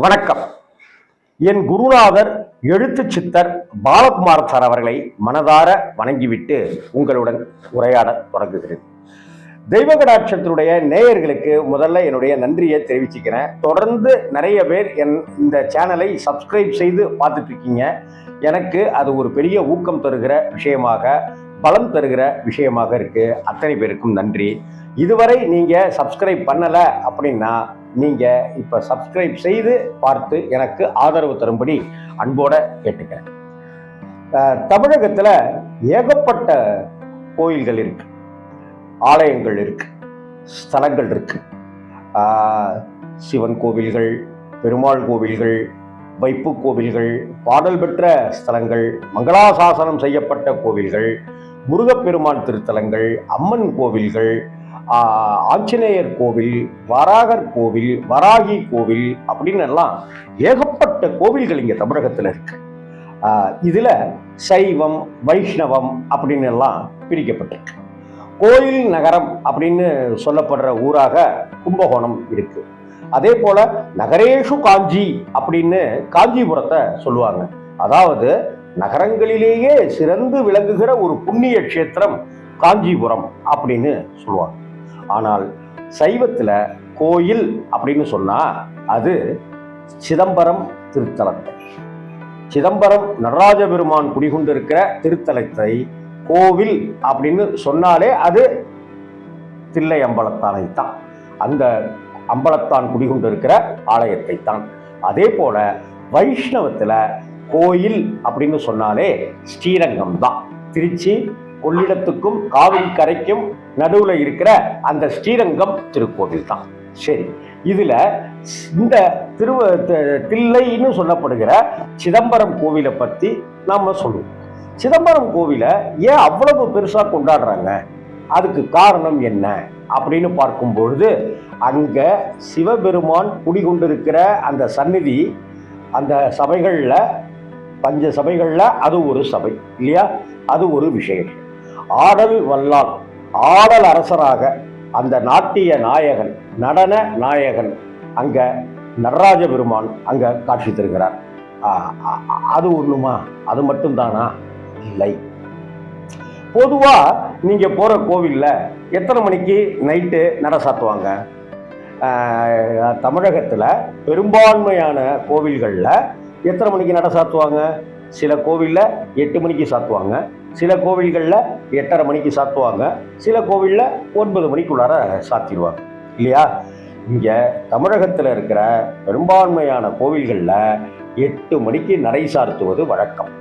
வணக்கம். என் குருநாதர் எழுத்து சித்தர் பாலகுமார் சார் அவர்களை மனதார வணங்கிவிட்டு உங்களுடன் உரையாட தொடங்குகிறேன். தெய்வ கடாட்சத்தினுடைய நேயர்களுக்கு முதல்ல என்னுடைய நன்றியை தெரிவிச்சுக்கிறேன். தொடர்ந்து நிறைய பேர் இந்த சேனலை சப்ஸ்கிரைப் செய்து பார்த்துட்டு இருக்கீங்க. எனக்கு அது ஒரு பெரிய ஊக்கம் தருகிற விஷயமாக, பலம் தருகிற விஷயமாக இருக்கு. அத்தனை பேருக்கும் நன்றி. இதுவரை நீங்க சப்ஸ்கிரைப் பண்ணல அப்படின்னா நீங்க இப்ப சப்ஸ்கிரைப் செய்து பார்த்து எனக்கு ஆதரவு தரும்படி அன்போட கேட்டுக்கிறேன். தமிழகத்துல ஏகப்பட்ட கோயில்கள் இருக்கு, ஆலயங்கள் இருக்கு, ஸ்தலங்கள் இருக்கு. சிவன் கோவில்கள், பெருமாள் கோவில்கள், வைப்பு கோவில்கள், பாடல் பெற்ற ஸ்தலங்கள், மங்களாசாசனம் செய்யப்பட்ட கோவில்கள், முருகப்பெருமான் திருத்தலங்கள், அம்மன் கோவில்கள், ஆஞ்சநேயர் கோவில், வராகர் கோவில், வராகி கோவில் அப்படின்னு எல்லாம் ஏகப்பட்ட கோவில்கள் இங்க தமிழகத்துல இருக்கு. இதுல சைவம், வைஷ்ணவம் அப்படின்னு எல்லாம் பிரிக்கப்பட்டிருக்கு. கோயில் நகரம் அப்படின்னு சொல்லப்படுற ஊராக கும்பகோணம் இருக்கு. அதே போல நகரேஷு காஞ்சி அப்படின்னு காஞ்சிபுரத்தை சொல்லுவாங்க. அதாவது நகரங்களிலேயே சிறந்து விளங்குகிற ஒரு புண்ணிய கஷேத்திரம் காஞ்சிபுரம் அப்படின்னு சொல்லுவாங்க. ஆனால் சைவத்துல கோயில் அப்படின்னு சொன்னா அது சிதம்பரம் திருத்தலத்தை, சிதம்பரம் நடராஜ பெருமான் குடிகொண்டிருக்கிற திருத்தலத்தை கோவில் அப்படின்னு சொன்னாலே அது தில்லை அம்பலத்தானை தான், அந்த அம்பலத்தான் குடிகொண்டிருக்கிற ஆலயத்தை தான். அதே போல வைஷ்ணவத்துல கோயில் அப்படின்னு சொன்னாலே ஸ்ரீரங்கம் தான். திருச்சி கொள்ளிடத்துக்கும் காவிரி கரைக்கும் நடுவுல இருக்கிற அந்த ஸ்ரீரங்கம் திருக்கோவில் தான். சரி, இதுல இந்த தில்லைன்னு சொல்லப்படுகிற சிதம்பரம் கோவிலை பத்தி நாம சொல்லுவோம். சிதம்பரம் கோவிலை ஏன் அவ்வளவு பெருசா கொண்டாடுறாங்க, அதுக்கு காரணம் என்ன அப்படின்னு பார்க்கும் பொழுது, அங்க சிவபெருமான் குடிகொண்டிருக்கிற அந்த சந்நிதி, அந்த சபைகள்ல, பஞ்ச சபைகள்ல அது ஒரு சபை இல்லையா, அது ஒரு விஷயம். ஆடல் வல்லால், ஆடல் அரசராக அந்த நாட்டிய நாயகன், நடன நாயகன் அங்க நடராஜ பெருமான் அங்க காட்சி தருகிறார். அது ஒண்ணுமா, அது மட்டும்தானா? இல்லை. பொதுவா நீங்க போற கோவில்ல எத்தனை மணிக்கு நைட்டு நட சாத்துவாங்க? தமிழகத்துல பெரும்பான்மையான கோவில்கள்ல எத்தனை மணிக்கு நட சாத்துவாங்க? சில கோவில்ல 8 மணிக்கு சாத்துவாங்க, சில கோவில்களில் 8:30 மணிக்கு சாத்துவாங்க, சில கோவிலில் 9 மணிக்குள்ளார சாத்திடுவாங்க இல்லையா. இங்கே தமிழகத்தில் இருக்கிற பெரும்பான்மையான கோவில்களில் 8 மணிக்கு நடை சாத்துவது வழக்கம்.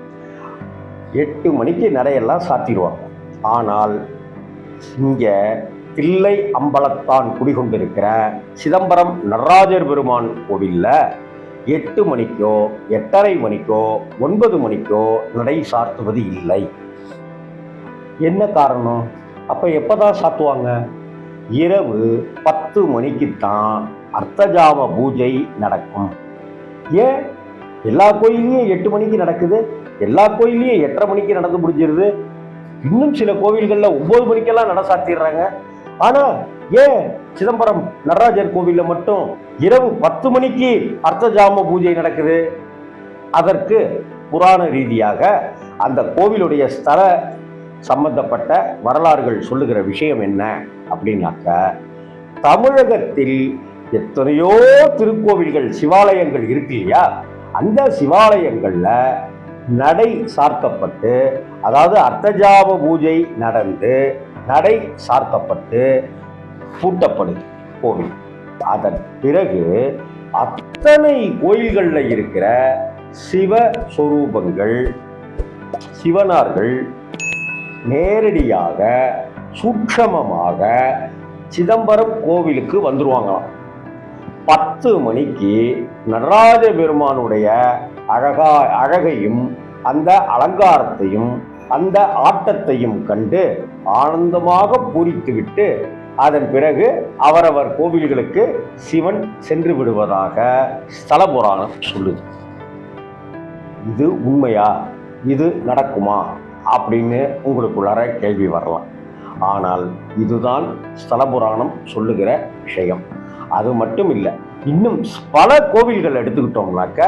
8 மணிக்கு நடையெல்லாம் சாத்திடுவாங்க. ஆனால் இங்கே தில்லை அம்பலத்தான் குடிகொண்டிருக்கிற சிதம்பரம் நடராஜர் பெருமான் கோவிலில் 8 மணிக்கோ 8:30 மணிக்கோ 9 மணிக்கோ நடை சாத்துவது இல்லை. என்ன காரணம்? அப்ப எப்பதான் சாத்துவாங்க? இரவு 10 மணிக்கு தான் அர்த்தஜாம பூஜை நடக்கும். ஏன் எல்லா கோயிலையும் 8 மணிக்கு நடக்குது, எல்லா கோயிலையும் 8:30 மணிக்கு நடந்து முடிஞ்சிருது, இன்னும் சில கோவில்கள்ல 9 மணிக்கெல்லாம் நட சாத்திடுறாங்க. ஆனா ஏன் சிதம்பரம் நடராஜர் கோவில்ல மட்டும் இரவு 10 மணிக்கு அர்த்தஜாம பூஜை நடக்குது? அதற்கு புராண ரீதியாக அந்த கோவிலுடைய ஸ்தல சம்பந்தப்பட்ட வரலாறுகள் சொல்லுகிற விஷயம் என்ன அப்படின்னாக்க, தமிழகத்தில் எத்தனையோ திருக்கோவில்கள், சிவாலயங்கள் இருக்கு இல்லையா, அந்த சிவாலயங்கள்ல நடை சார்த்தப்பட்டு, அதாவது அர்த்தஜாம பூஜை நடந்து நடை சார்த்தப்பட்டு பூட்டப்படுது கோவில். அதன் பிறகு அத்தனை கோயில்கள்ல இருக்கிற சிவஸ்வரூபங்கள், சிவனார்கள் நேரடியாக சூட்சமமாக சிதம்பரம் கோவிலுக்கு வந்துருவாங்களாம். 10 மணிக்கு நடராஜ பெருமானுடைய அழகையும் அந்த அலங்காரத்தையும் அந்த ஆட்டத்தையும் கண்டு ஆனந்தமாக பூரித்துவிட்டு அதன் பிறகு அவரவர் கோவில்களுக்கு சிவன் சென்று விடுவதாக ஸ்தல புராணம் சொல்லுது. இது உண்மையா? இது நடக்குமா அப்படின்னு உங்களுக்குள்ளார கேள்வி வரலாம். ஆனால் இதுதான் ஸ்தல புராணம் சொல்லுகிற விஷயம். அது மட்டும் இல்லை, இன்னும் பல கோவில்கள் எடுத்துக்கிட்டோம்னாக்க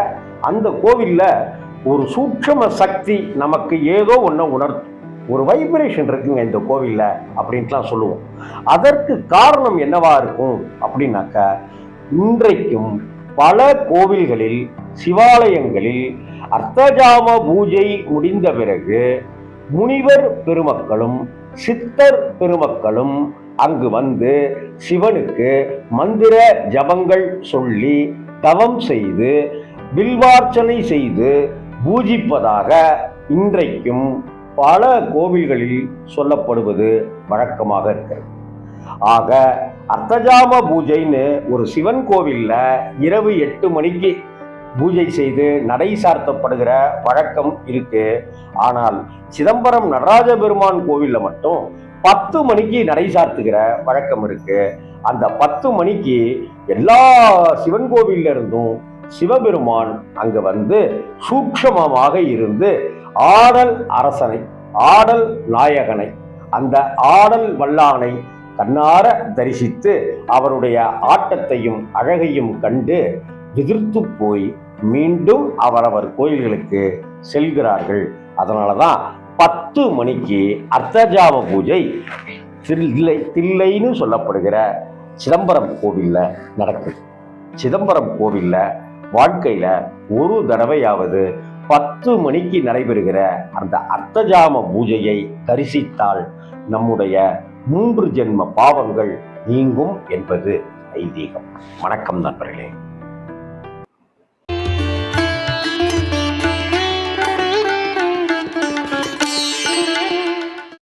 அந்த கோவில்ல ஒரு சூட்சும சக்தி நமக்கு ஏதோ ஒன்று உணர்த்தும். ஒரு வைப்ரேஷன் இருக்குங்க இந்த கோவில்ல அப்படின்ட்டுலாம் சொல்லுவோம். அதற்கு காரணம் என்னவா இருக்கும் அப்படின்னாக்க, இன்றைக்கும் பல கோவில்களில் சிவாலயங்களில் அர்த்தஜாம பூஜை முடிந்த பிறகு முனிவர் பெருமக்களும் சித்தர் பெருமக்களும் அங்கு வந்து சிவனுக்கு மந்திர ஜபங்கள் சொல்லி தவம் செய்து பில்வார்ச்சனை செய்து பூஜிப்பதாக இன்றைக்கும் பல கோவில்களில் சொல்லப்படுவது வழக்கமாக இருக்கிறது. ஆக அர்த்தஜாம பூஜைன்னு ஒரு சிவன் கோவில்ல இரவு 8 மணிக்கு பூஜை செய்து நடை சார்த்தப்படுகிற வழக்கம் இருக்கு. ஆனால் சிதம்பரம் நடராஜ பெருமான் கோவில்ல மட்டும் 10 மணிக்கு நடை சார்த்துகிற வழக்கம் இருக்கு. அந்த 10 மணிக்கு எல்லா சிவன் கோவில்ல இருந்தும் சிவபெருமான் அங்க வந்து சூட்சமமாக இருந்து ஆடல் அரசனை, ஆடல் நாயகனை, அந்த ஆடல் வல்லானை கண்ணார தரிசித்து அவருடைய ஆட்டத்தையும் அழகையும் கண்டு எதிர்த்து போய் மீண்டும் அவரவர் கோயில்களுக்கு செல்கிறார்கள். அதனாலதான் 10 மணிக்கு அர்த்தஜாம பூஜை தில்லைன்னு சொல்லப்படுகிற சிதம்பரம் கோவில்ல நடக்குது. சிதம்பரம் கோவில்ல வாழ்க்கையில ஒரு தடவையாவது 10 மணிக்கு நடைபெறுகிற அந்த அர்த்தஜாம பூஜையை தரிசித்தால் நம்முடைய 3 ஜென்ம பாவங்கள் நீங்கும் என்பது ஐதீகம். வணக்கம் நண்பர்களே.